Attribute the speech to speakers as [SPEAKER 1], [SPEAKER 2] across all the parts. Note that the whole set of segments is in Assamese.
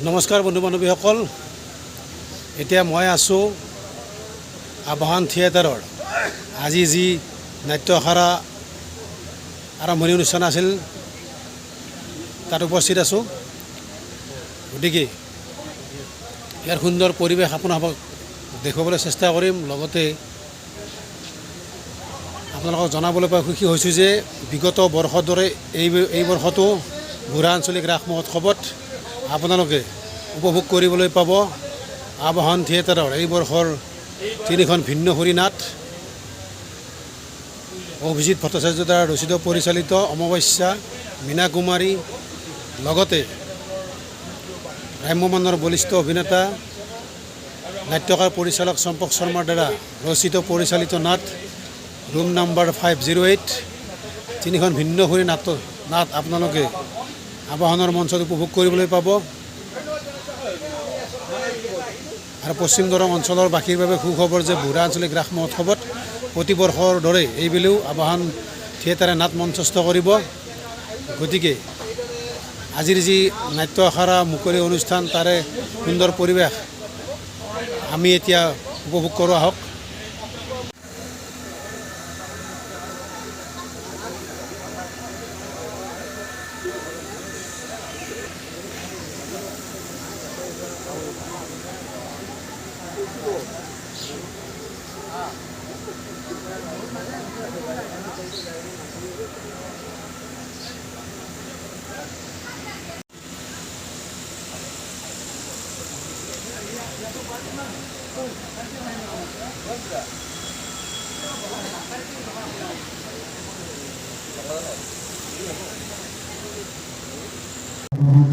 [SPEAKER 1] নমস্কাৰ বন্ধু বান্ধৱীসকল, এতিয়া মই আছোঁ আবাহন থিয়েটাৰৰ আজি যি নাট্য আখৰা আৰম্ভণি অনুষ্ঠান আছিল তাত উপস্থিত আছোঁ। গতিকে ইয়াৰ সুন্দৰ পৰিৱেশ আপোনালোকক দেখুৱাবলৈ চেষ্টা কৰিম। লগতে আপোনালোকক জনাবলৈ পাই সুখী হৈছোঁ যে বিগত বৰ্ষৰ দৰে এই বৰ্ষতো বুঢ়া আঞ্চলিক ৰাস মহোৎসৱত আপোনালোকে উপভোগ কৰিবলৈ পাব আবাহন থিয়েটাৰৰ এই বৰ্ষৰ তিনিখন ভিন্ন সুৰী নাট। অভিজিৎ ভট্টাচাৰ্য দ্বাৰা ৰচিত পৰিচালিত অমাৱস্যা, মীনা কুমাৰী, লগতে ৰাম্যমানৰ বলিষ্ঠ অভিনেতা নাট্যকাৰ পৰিচালক চম্পক শৰ্মাৰ দ্বাৰা ৰচিত পৰিচালিত নাট ৰুম নাম্বাৰ 508। তিনিখন ভিন্ন সুৰী নাট আপোনালোকে আবাহনৰ মঞ্চত উপভোগ কৰিবলৈ পাব। আৰু পশ্চিম দৰং অঞ্চলৰ বাসীৰ বাবে সুখবৰ যে বুঢ়া আঞ্চলিক ৰাস মহোৎসৱত প্ৰতিবৰ্ষৰ দৰে এইবেলিও আবাহন থিয়েটাৰে নাট মঞ্চস্থ কৰিব। গতিকে আজিৰ যি নাট্য আখৰা মুকলি অনুষ্ঠান তাৰে সুন্দৰ পৰিৱেশ আমি এতিয়া উপভোগ কৰোঁ। আহক।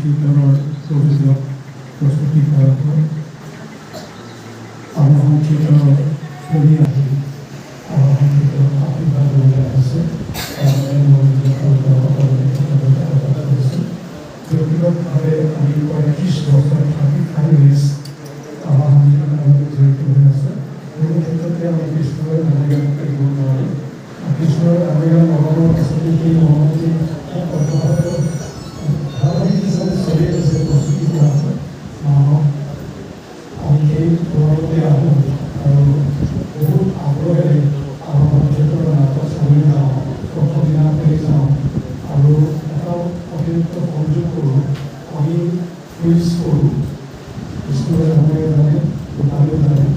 [SPEAKER 2] থিয়েটাৰৰ অভিযোগ প্ৰস্তুতি কৰা হয়। আবাহন থিয়েটাৰৰ চলি আহি আবাহন থিয়েটাৰৰ আশীৰ্বাদ লৈ আহিছে। ব্যক্তিগতভাৱে আমি 35 বছৰ থাকি আবাহন থিয়েটাৰৰ জড়িত হৈ আছে। কোনো ক্ষেত্ৰতে আমি কৃষ্ণৰ আবেদন কৰিব নোৱাৰোঁ। কৃষ্ণৰ আবেদন অভাৱৰ পাছতে সেই মহামতী চলি আছে প্ৰস্তুতি কৰা হয়। আমি সেই পৰৱৰ্তী আহোঁ আৰু বহুত আগ্ৰহেৰে আবাহন থিয়েটাৰৰ নাটক চাবলৈ যাওঁ, প্ৰথম দিনাখনি যাওঁ আৰু এটা অতিৰিক্ত সংযোগ কৰোঁ। আমি কুইজ কৰোঁ, স্কুলৰ সময়ে জানে, দোকানো জানে।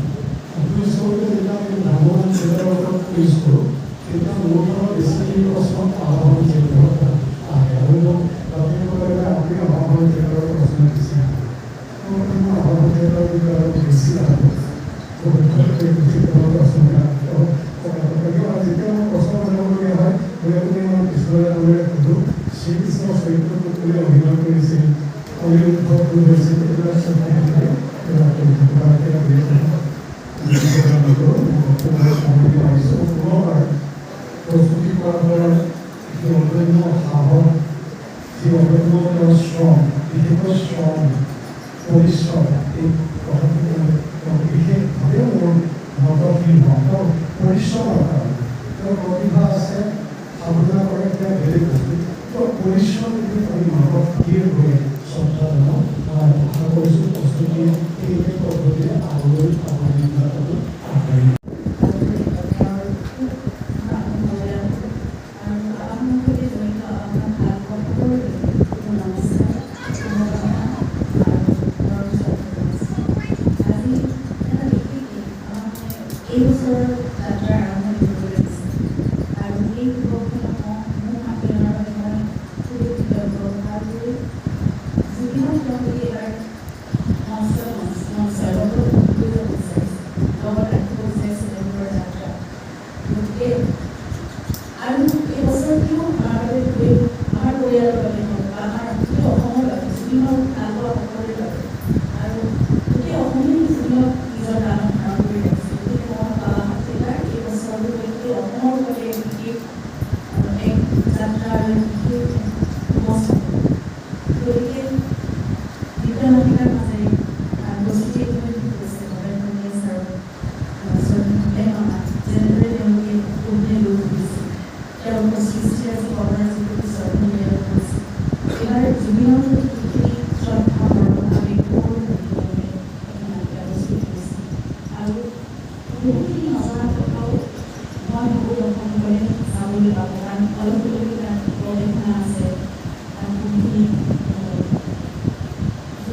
[SPEAKER 2] কুইজ কৰোঁতে যেতিয়া আমি আবাহন থিয়েটাৰৰ ওপৰত কুইজ কৰোঁ তেতিয়া মোৰ পৰা বেছি প্ৰশ্ন আবাহন থিয়েটাৰত আহে আৰু আপুনি আবাহন থিয়েটাৰৰ প্ৰশ্ন দিছে আবাহন থিয়েটাৰৰ বিষয়ে অলপ বেছি আহে। যেতিয়া মই প্ৰশ্ন বনাবলগীয়া হয় গতিকে মই কৃষ্ণৰে নামেৰে সোধোঁ শ্ৰীকৃষ্ণৰ চৰিত্ৰটো কোনে অভিনয় কৰিছিল, অনিৰুদ্ধ কোন হৈছিল, এইবিলাক পুনৰবাৰ প্ৰস্তুতি কৰা হয়। যি অন্যান্য সাহস, যি অন্যান্য শ্ৰম, বিশেষকৈ শ্ৰম পৰিশ্ৰম, এই কথাটো বিশেষভাৱে মোৰ মতশীল হওঁ। তেওঁ পৰিশ্ৰমৰ কাৰণে তেওঁৰ প্ৰতিভা আছে, সাধনা কৰে, তেওঁ বেলেগ বস্তু। তেওঁ পৰিশ্ৰম যদি আমি মানৱ ধীৰ হৈ শ্ৰদ্ধা জনাওঁ, আশা কৰিছোঁ প্ৰস্তুতি এই পদ্ধতিৰে আগলৈ আগবাঢ়ি আগবাঢ়ি
[SPEAKER 3] এই বছৰৰ যাত্ৰা আৰম্ভণি কৰিবলৈ দিছে আৰু এই যুৱকসকলক মোৰ আত্মীয়ৰ বাবে মই খুবেই কৃতজ্ঞ। আৰু যিবিলাক তেওঁলোকে এইবাৰ মঞ্চত লগত কৰিব বিচাৰিছে, লগত ৰাখিব বিচাৰিছে তেওঁলোকৰ যাত্ৰা। গতিকে আৰু এই বছৰটিও আমাৰ বাবে খুবেই, আমাৰ পৰিয়ালৰ বাবে হওক বা আমাৰ গোটেই অসমৰ বাবে যিবিলাক ভাল পোৱা সকলোৰে বাবে আৰু গোটেই অসমীয়া যিবিলাক নিজৰ দানত ধাৰণ কৰি ৰাখিছে। অসমৰ বাবে বিশেষ এক যাত্ৰাৰ বিশেষ উপস্থাপন। গতিকে বিদ্যালয়ৰ মাজেৰে প্ৰস্তুতি কৰিছে নৰেন্দ্ৰ ছাৰ যেনেদৰে তেওঁলোকে অভিনয় লৈ ফুৰিছে, তেওঁলোকৰ সৃষ্টি আজি কৰ্মৰাজিৰ প্ৰতি শ্ৰদ্ধা নিবেদন কৰিছে। এইবাৰ জুবিনৰ প্ৰতি যিখিনি শ্ৰদ্ধা মৰম আৱেগ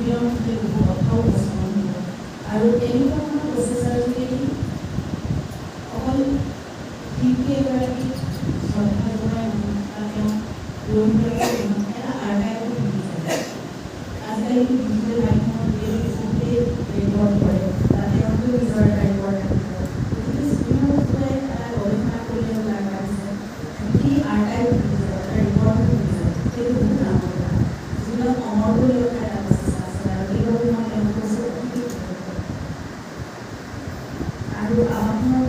[SPEAKER 3] জুবিনৰ মতে বহু কথাও উপস্থাপন হ'ব আৰু এনেকুৱা ধৰণৰ প্ৰচেষ্টাৰ যোগেদি অকল শিল্পী এগৰাকী শ্ৰদ্ধা জনাই নহয় বা তেওঁ ৰৈবিলাকে নহয় এটা আৰ্কাইভো থাকি যায় আজিকালি ডিজিটেল মাধ্যমৰ যোগেদি বহুতেই ৰেকৰ্ড কৰে বা তেওঁলোকেও নিজৰ এটা ৰেকৰ্ড থাকিব গতিকে জুবিনৰ বিষয়ে এটা গৱেষণা কৰিলে ওলাই পাইছে যি আৰ্কাইভ থাকি যায় এটা ৰেকৰ্ড থাকি যায় সেইটো বহুত ডাঙৰ কথা জুবিনক অমৰ কৰি ৰখা এটা প্ৰচেষ্টা আছে আৰু সেইবাবে মই তেওঁলোকৰ ওচৰত অতি আৰু আমাৰ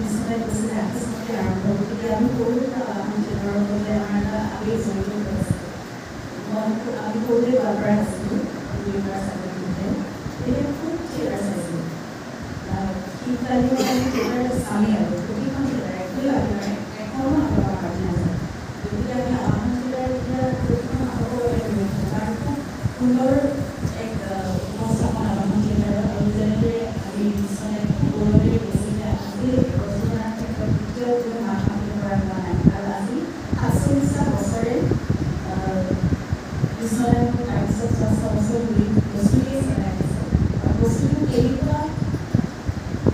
[SPEAKER 3] পিছলৈ কৈছিলে আৰ্টিষ্টতে আৰম্ভ গতিকে আমি সৰুৰে পৰা আমাৰ থিয়েটাৰৰ বাবে আমাৰ এটা আবেগ জড়িত হৈ আছে আমি সৰুতে গোৱাৰ পৰাই আছিলোঁ দুইবাৰ চাকৰিতে তেতিয়া খুব থিয়েটাৰ চাইছিলোঁ শীতকালীন আমি থিয়েটাৰ চামেই আৰু প্ৰতিখন থিয়েটাৰ একোৱেই আপোনাৰ এখনো নাটক আমাৰ নাযায় গতিকে আমি আমাৰ থিয়েটাৰ এতিয়া প্ৰতিখন নাটকৰ বাবে লৈ থাকোঁ কাৰণ খুব সুন্দৰ এক উপস্থাপন আমাৰ থিয়েটাৰত আৰু যেনেদৰে আমি বিশ্বনে খুব গৌৰৱেৰে কৈছে যে আজি ৰচনাৰ ক্ষেত্ৰত দ্বিতীয় কোনো মাত মাতিব পৰা হোৱা নাই আৰু আজি ৪৭টা বছৰে বিশ্বনে তাৰপিছত ৬ বছৰ ধৰি বস্তুকেই চলাই আছে আৰু বস্তুটো কেনেকুৱা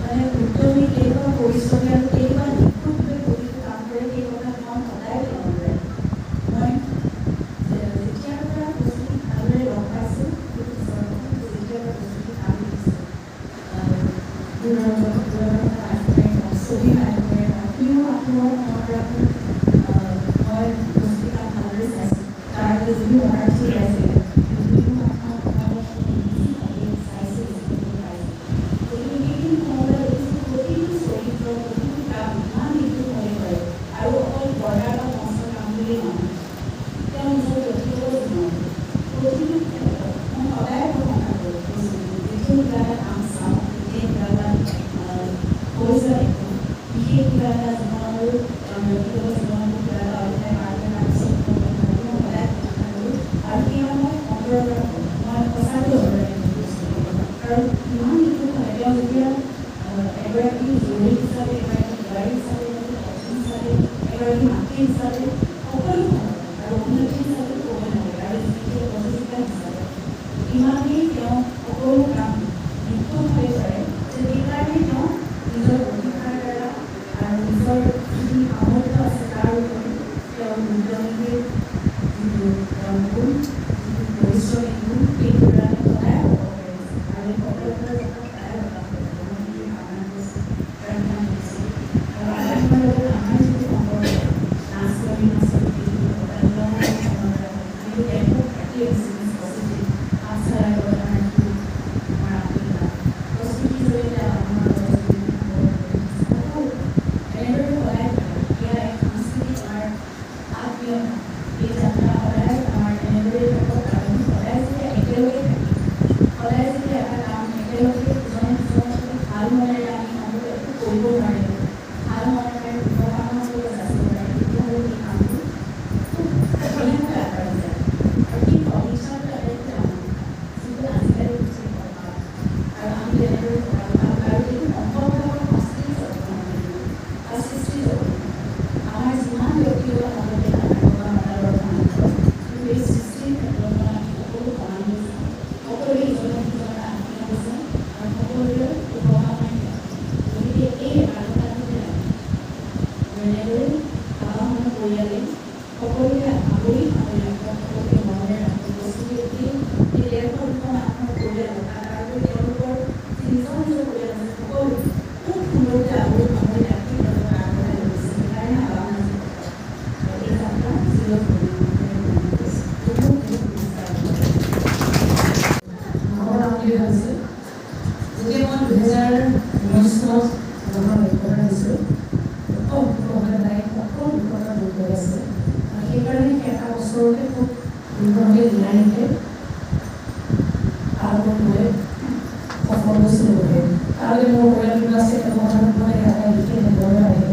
[SPEAKER 3] মানে উদ্যমী কেনেকুৱা পৰিশ্ৰমী আৰু কেনেকুৱা নিখুঁতভাৱে প্ৰতিটো কাম কৰে সেই কথাত মই সদায় মনত পৰে মই যেতিয়াৰ পৰা বস্তুটো ভালদৰে লগ পাইছোঁ সেইটো পিছৰ যেতিয়াৰ পৰা বস্তুটো কাম দিছোঁ ছবি মাধ্যমেৰে কিনো আপোনাৰ মনত ৰাখোঁ মই বস্তুটো কাম ভালদৰে চাইছোঁ তাৰ যদি অনাৰ্থী আছে যদিও আপোনাৰ চাইছোঁ গতিকে সেইখিনি সময়লৈ দেখিছোঁ প্ৰতিটো চৰিত্ৰ প্ৰতিটো কাম ইমান নিখুঁত হৈ পৰে আৰু অকল পৰ্দাৰ বা মঞ্চৰ কাম বুলিয়েই নহয় তেওঁ নিজৰ ব্যক্তিগত জীৱনত প্ৰতিটো ক্ষেত্ৰত মই সদায় প্ৰশংসা কৰোঁ যেতিয়া কিবা এটা কাম চাওঁ যেতিয়া কিবা এটা হৈছে বিশেষ কিবা এটা জীৱনৰো ব্যক্তিগত জীৱনতো কিবা এটা অধ্যায় পাৰ কৰি তাৰপিছত মই সদায় প্ৰশংসা কৰোঁ আৰু সেয়া মই অন্তৰৰ পৰা কৰোঁ মই সঁচাকৈ অন্তৰে কাৰণ ইমান নিখুঁত হয় তেওঁ যেতিয়া এগৰাকী জৰুৰী হিচাপে এগৰাকী বোৱাৰী হিচাপে হিচাপে এগৰাকী মাতৃ হিচাপে সকলো আৰু অভিনেত্ৰী হিচাপে ক'ব নালাগে আৰু যেতিয়া প্ৰতিযোগিতা হিচাপে ইমানেই তেওঁ সকলো কাম নিখুঁতভাৱে কৰে যে সেইকাৰণে তেওঁ নিজৰ প্ৰতিভাৰ দ্বাৰা আৰু নিজৰ যি সামৰ্থ্য আছে তাৰ ওপৰত তেওঁ উদ্যমীৰ যিটো গুণ যিটো পৰিশ্ৰমী গুণ সেইটোৰ দ্বাৰা সদায় হ'ব পাৰিছে আৰু এই সফলতাৰ জেগাত সদায় লাভ কৰিব মই সেইটোৱে কামনা কৰিছোঁ প্ৰাৰ্থনা কৰিছোঁ আৰু আমাৰ লগত আমাৰ যিটো সম্পৰ্ক নাচ অভিনয় যিটো আমি তেওঁলোকক থাকি আহিছোঁ পজিটিভ আচাৰ ঘটনাটো আমাৰ আত্মীয়তা প্ৰস্তুতিৰ জৰিয়তে আমাৰ এনেদৰে সদায় এয়া এক সাংস্কৃতিক আমাৰ আত্মীয়তা এই যাত্ৰা সদায় আমাৰ এনেদৰে থাকক আৰু আমি সদায় যেতিয়া একেলগে থাকিম সদায় যেতিয়া এটা কাম একেলগে ইজনে সিজনৰ সৈতে ভাল মনেৰে আমি সম্পৰ্ক একো কৰিব নোৱাৰিম ভাল মনেৰে শুভকামনা কৰিব যাচিব পাৰিম তেতিয়াহ'লে এই কামটো খুব ধুনীয়াকৈ আগবাঢ়ি যায় আৰু সেই সদিচ্ছাটো আটাইতকৈ ডাঙৰ যিটো আজিকালি বুজি পাওঁ আৰু আমি তেনেদৰে আৰু এইটো সম্পৰ্কৰ সংস্কৃতি যত্ন বা সৃষ্টি যত্ন আমাৰ যিমান ব্যক্তিগত মাজতে নাথাকক বা আমাৰ কিন্তু এই সৃষ্টিৰ ক্ষেত্ৰত আমি সকলো সমান হৈছে সকলোৱে ইজনে সিজনৰ আত্মীয় হৈছে আৰু সকলোৰে শুভকামনাই গতিকে এই আলোচনাটোতে যেনেদৰে আমাৰ পৰিয়ালে সকলোৱে আগুৰি ৰাখক সকলোকে মনেৰে ৰাখক বস্তুটো এই ১৫০খন আমাৰ পৰিয়াল আৰু তেওঁলোকৰ নিজৰ নিজৰ পৰিয়াল আছে সকলো খুব সুন্দৰকৈ আগুৰি ৰাখি তেওঁলোকে আগবঢ়াই লৈ গৈছে সেইকাৰণে আমাৰ এই যাত্ৰা যেতিয়া মই ২০১৯ চনত আমাৰ অভিজ্ঞতা দিছোঁ সকলো অভিজ্ঞতা দূৰ হৈ আছে আৰু সেইকাৰণে এটা বছৰতে খুব সুন্দৰভাৱে নিয়াৰিকৈ পাৰ কৰিবলৈ সফল হৈছিলোঁ আৰু মোৰ পৰিয়ালটো আছে কথাটো মানে এটা বিশেষ এনেদৰে আহে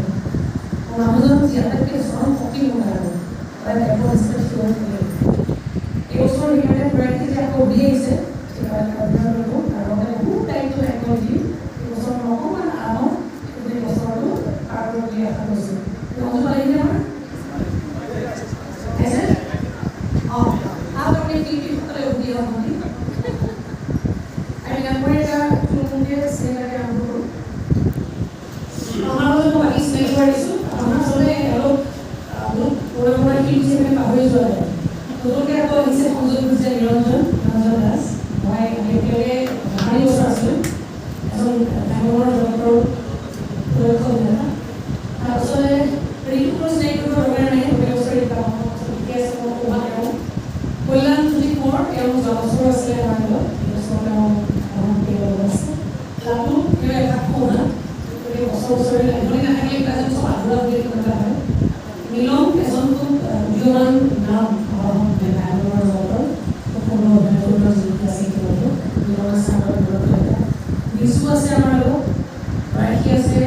[SPEAKER 3] মোৰ মানুহজন যি আটাইতকৈ চৰম শক্তি মোৰ কাৰণে সদায় টাইপৰ হিচাপে থিয় হৈ থাকে এই বছৰ সেইকাৰণে প্ৰয়াসী যে আকৌ উলিয়াইছে অধ্যয়ন কৰিব আৰু লগতে বহুত দায়িত্ব একদম দি এই বছৰ অকণমান আৰামত গোটেই বছৰটো পাৰ কৰিব বুলি আশা কৰিছোঁ অঞ্চল আহিলে আমাৰ অঁ আপুনি শিল্পীসকলে উঠি অহা আমি গানবোৰ এটা থুলমূলকৈ চিনেমাকে আৰম্ভ কৰোঁ আমাৰ লগত মই বাকী চিনাকি কৰিছোঁ আমাৰ আচলতে অলপ বহুত পুৰণা শিল্পী হিচাপে পাহৰি যোৱা যায় নতুনকৈ আকৌ আহিছে সংযোগ হৈছে নিৰঞ্জন দাস মই একেলগে 5 বছৰ আছিলোঁ এজন ডাঙৰ জগতৰ সুৰক্ষা অভিনেতা তাৰপিছতে ঋতুকৰ চিনাকি কৰিব দৰকাৰ নাই 2 বছৰ ঠিকে আছে মই ক'বা তেওঁ কল্যাণ জ্যোতি কোঁৱৰ তেওঁ জনস্বৰ আছিলে আমাৰ লগত এইবছৰ তেওঁ আছে তাতো তেওঁ এভাগ শুনা গতিকে বছৰে এজনী নাথাকিলে এজন চব আধৰুৱা বুলি কথা হয় নীলম এজন খুব উদীয়মান নাম আমাৰ গায়কৰ জগতৰ সম্পূৰ্ণ অভিনেতাৰ যিটো আছে ইতিমধ্যে নীলম আছে আমাৰ লগত বিশু আছে আমাৰ লগত ৰাখী আছে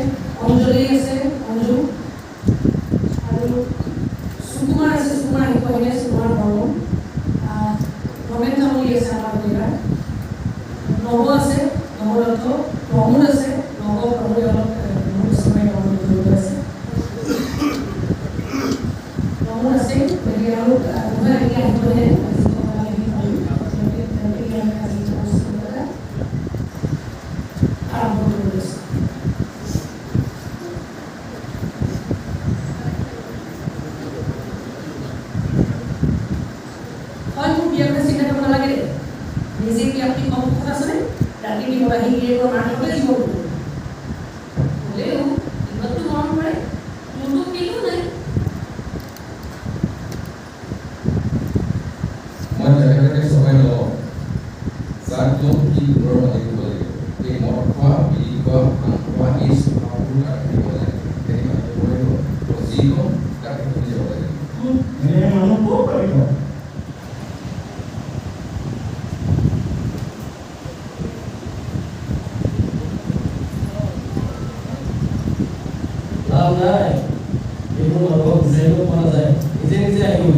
[SPEAKER 3] অঞ্জলি আছে অঞ্জু আৰু সুকুমাৰ আছে সুকুমাৰ আহিব আহিলে সুকুমাৰ বৰ্মন ৰমেন তামুলী আছে আমাৰ প্ৰতিভাৰ নৱ আছে নৱদত্ত প্ৰমোদ আছে নৱ প্ৰমোদ অলপ বহুত সময় প্ৰমোদ জড়িত আছে প্ৰমোদ আছে গতিকে আৰু কোনোবা এনেকৈ আহিবহে আৰম্ভ কৰি লৈছোঁ হয় মোৰ বিয়াৰ কথা চিন্তা কৰিব নালাগে নিজে কি আপুনি কম কথা আছেনে ৰাতি দিব আহি গিৰিয়েকৰ মাৰ খাবলৈ দিব হ'লেও ইহঁতটো মৰম কৰে মোৰতো কিনো নাই
[SPEAKER 4] মই তেনেকৈ সময় নলওঁ যাকটো কি দূৰৰ মাতিব লাগিব এই মদ খোৱা বিড়ি খোৱা ভাং খোৱা এই স্বভাৱবোৰ কাটিব লাগে তেনেকৈ মাতিব লাগিব যি কওঁ কাটি থৈ যাব লাগে
[SPEAKER 2] মানুহ ক'ত পাৰিব
[SPEAKER 5] লাভ নাই এইবোৰ লগক বুজাইব পৰা যায় নিজে নিজে আহিব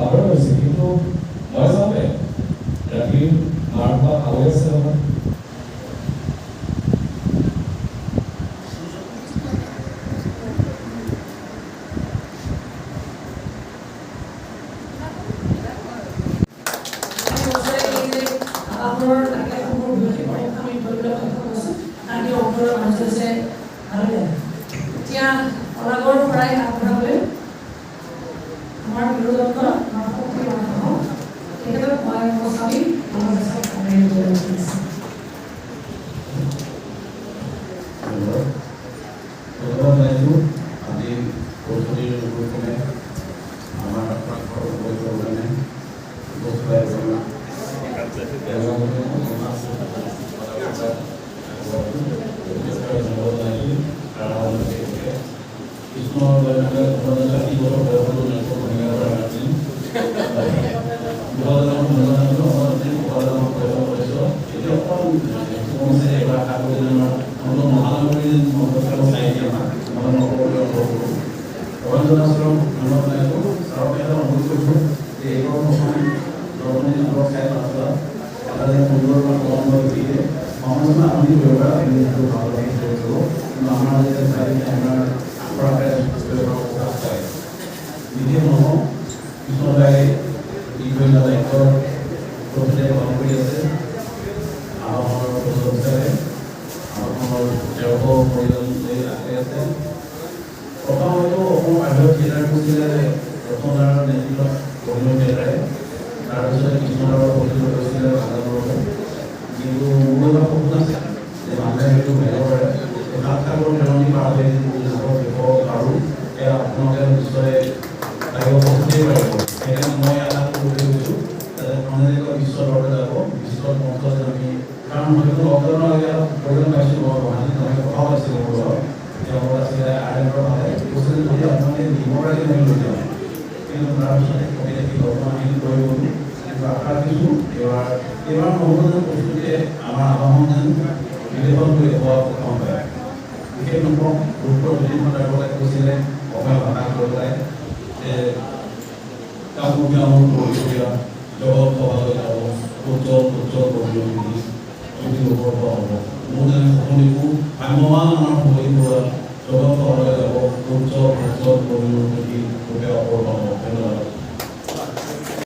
[SPEAKER 2] আপোনাৰ হৈছে কিন্তু মই যাওঁতে ৰাতি মাৰ খোৱা খাবলৈ আছে নহয়
[SPEAKER 3] আপোনাৰ তাকে সম্পূৰ্ণ বিৰোধী পৰীক্ষা আমি কৰিবলৈ সক্ষম হৈছোঁ তাকে অন্তৰৰ মানুহ হৈছে ভালে এতিয়া অনাগৰ পৰাই আগবঢ়াবলৈ আমাৰ বিৰোধত্ব আমাৰ শক্তি মানুহ তেখেতক মই প্ৰস্তাৱি আমাৰ দেশত আমি
[SPEAKER 4] আজি প্ৰস্তুতিৰ ৰূপে আমাৰ
[SPEAKER 2] জগত
[SPEAKER 6] বহুদিন সকলোকো ভ্ৰাম্যমান আমাৰ সকলোবোৰ জগত চহৰলৈ যাব উচ্চ ভাষত পৰিণতি অপৰ ধন্যবাদ।